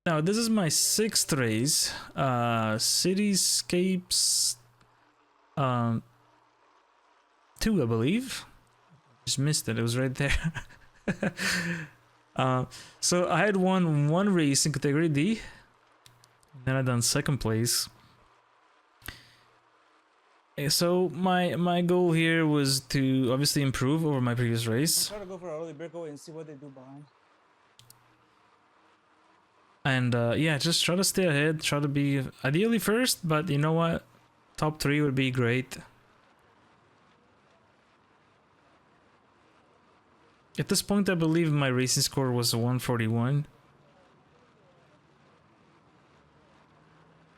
Now this is my 6th race. Cityscapes 2, I believe. Just missed it. It was right there. So I had won one race in category D. Then I done 2nd place. So my goal here was to obviously improve over my previous race. Try to go for an early breakaway and see what they do behind. And yeah, just try to stay ahead. Try to be ideally first, but you know what? Top 3 would be great. At this point, I believe my racing score was 141.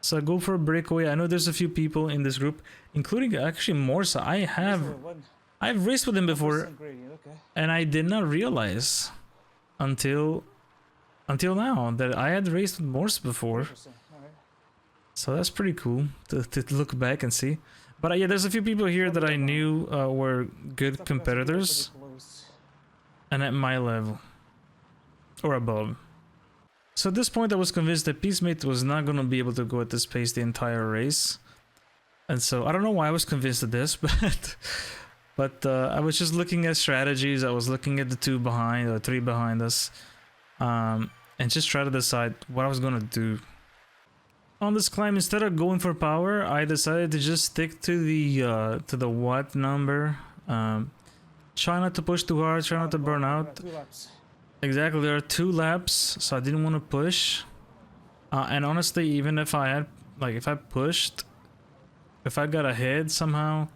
So I go for a breakaway. I know there's a few people in this group, including actually Morsa. I've raced with him before, and I did not realize until now that I had raced with Morsa before. So that's pretty cool to look back and see. But yeah, there's a few people here that I knew were good competitors and at my level or above. So at this point I was convinced that Peacemate was not going to be able to go at this pace the entire race. And so I don't know why I was convinced of this, but I was just looking at strategies. I was looking at the 2 behind or 3 behind us, and just try to decide what I was going to do. On this climb, instead of going for power, I decided to just stick to the watt number. Try not to push too hard, try not to burn out. 2 laps. Exactly, there are 2 laps, so I didn't want to push. And honestly, even if I had, like, if I pushed, if I got ahead somehow,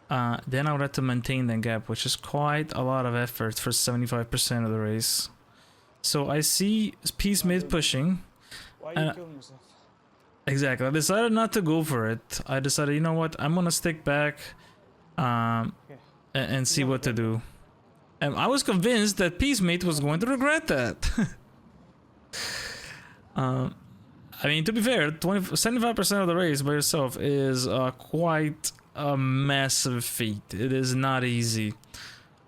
then I would have to maintain that gap, which is quite a lot of effort for 75% of the race. So I see Peacemate pushing. Why are you killing yourself? Exactly, I decided not to go for it. I decided, you know what, I'm gonna stick back and see what to do. And I was convinced that Peacemate was going to regret that. I mean, to be fair, 75% of the race by yourself is quite a massive feat. It is not easy.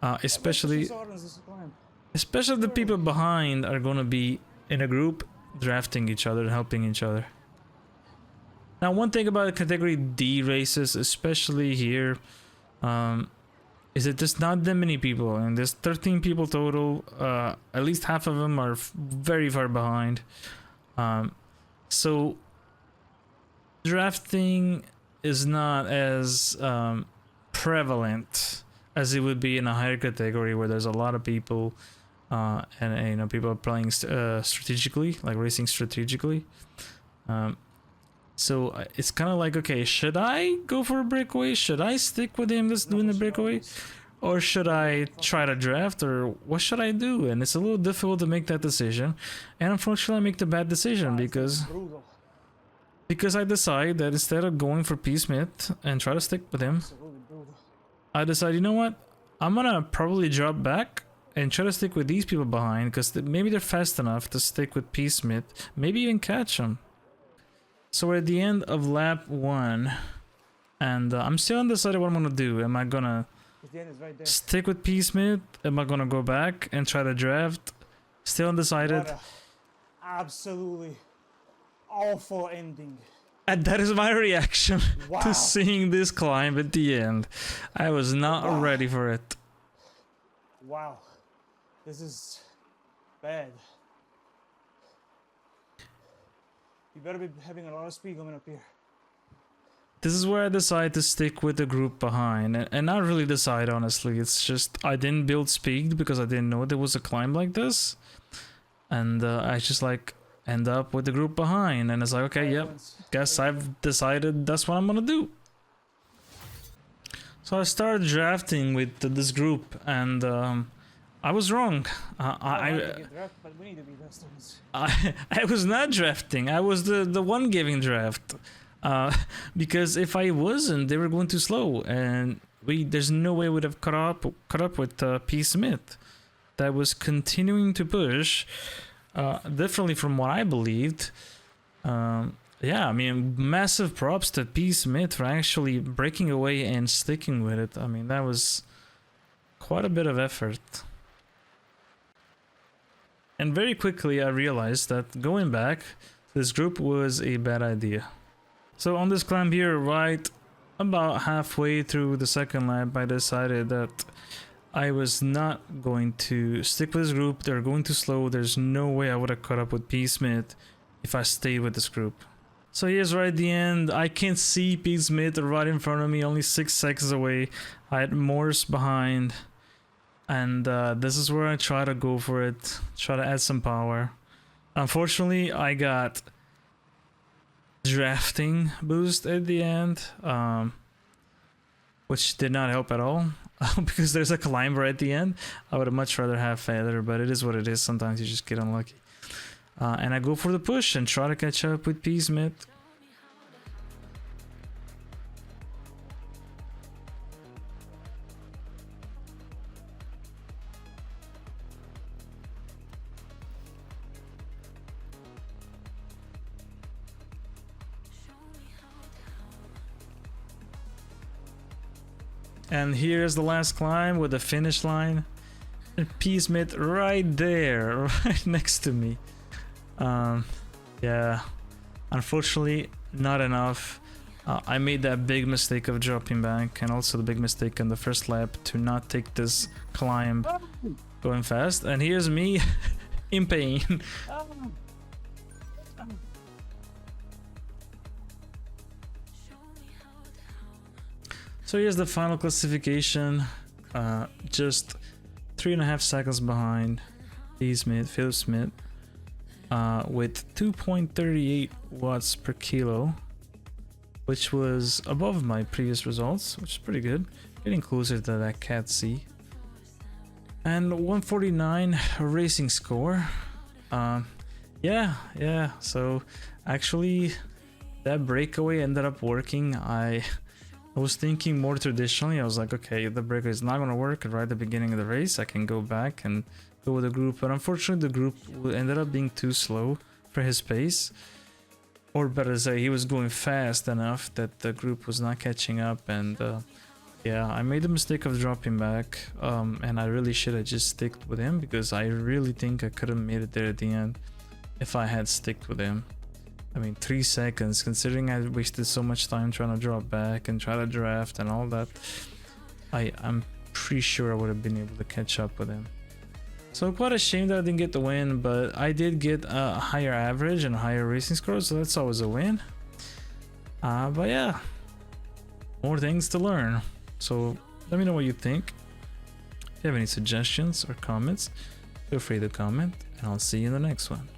Especially the people behind are going to be in a group, drafting each other and helping each other. Now, one thing about category D races, especially here, is that there's not that many people, and there's 13 people total. At least half of them are very far behind. So drafting is not as prevalent as it would be in a higher category where there's a lot of people, and you know, people are playing strategically, like racing strategically. So it's kind of like, okay, should I go for a breakaway? Should I stick with him that's doing the breakaway? Or should I try to draft? Or what should I do? And it's a little difficult to make that decision. And unfortunately I make the bad decision because I decide that instead of going for Peacemate and try to stick with him, I decide, you know what? I'm gonna probably drop back and try to stick with these people behind because maybe they're fast enough to stick with Peacemate, maybe even catch them. So we're at the end of lap 1, and I'm still undecided what I'm gonna do. Am I gonna stick with Peacemate? Am I gonna go back and try to draft? Still undecided. What a absolutely awful ending. And that is my reaction to seeing this climb at the end. I was not ready for it. Wow, this is bad. You better be having a lot of speed coming up here. This is where I decide to stick with the group behind, and not really decide, honestly. It's just I didn't build speed because I didn't know there was a climb like this, and I just like end up with the group behind, and it's like, okay, yep, guess I've decided that's what I'm gonna do. So I started drafting with this group, and I was wrong. I was not drafting. I was the one giving draft. Because if I wasn't, they were going too slow, and there's no way we'd have caught up with Peacemate that was continuing to push, differently from what I believed. Yeah, I mean, massive props to Peacemate for actually breaking away and sticking with it. I mean, that was quite a bit of effort. And very quickly I realized that going back to this group was a bad idea. So on this climb here, right about halfway through the second lap, I decided that I was not going to stick with this group. They're going too slow. There's no way I would have caught up with P. Smith if I stayed with this group. So here's right at the end. I can't see Pete Smith right in front of me, only 6 seconds away. I had Morse behind. And this is where I try to go for it. Try to add some power. Unfortunately, I got drafting boost at the end. Which did not help at all. Because there's a climber at the end. I would have much rather have Feather, but it is what it is. Sometimes you just get unlucky. And I go for the push and try to catch up with P. Smith. And here's the last climb with the finish line. And P. Smith right there, right next to me. Yeah, unfortunately not enough. I made that big mistake of dropping back, and also the big mistake in the first lap to not take this climb going fast. And here's me in pain. So here's the final classification. Just 3.5 seconds behind P. Smith, Phil Smith. With 2.38 watts per kilo, which was above my previous results, which is pretty good, getting closer to that Cat C. And 149 racing score. Yeah, so actually that breakaway ended up working. I was thinking more traditionally. I was like, okay, if the breakaway is not going to work right at the beginning of the race, I can go back and go with the group. But unfortunately, the group ended up being too slow for his pace. Or better to say, he was going fast enough that the group was not catching up. And yeah, I made the mistake of dropping back. And I really should have just sticked with him, because I really think I could have made it there at the end if I had sticked with him. I mean, 3 seconds, considering I wasted so much time trying to drop back and try to draft and all that, I'm pretty sure I would have been able to catch up with him. So quite a shame that I didn't get the win, but I did get a higher average and a higher racing score, so that's always a win. But yeah, more things to learn. So let me know what you think. If you have any suggestions or comments, feel free to comment, and I'll see you in the next one.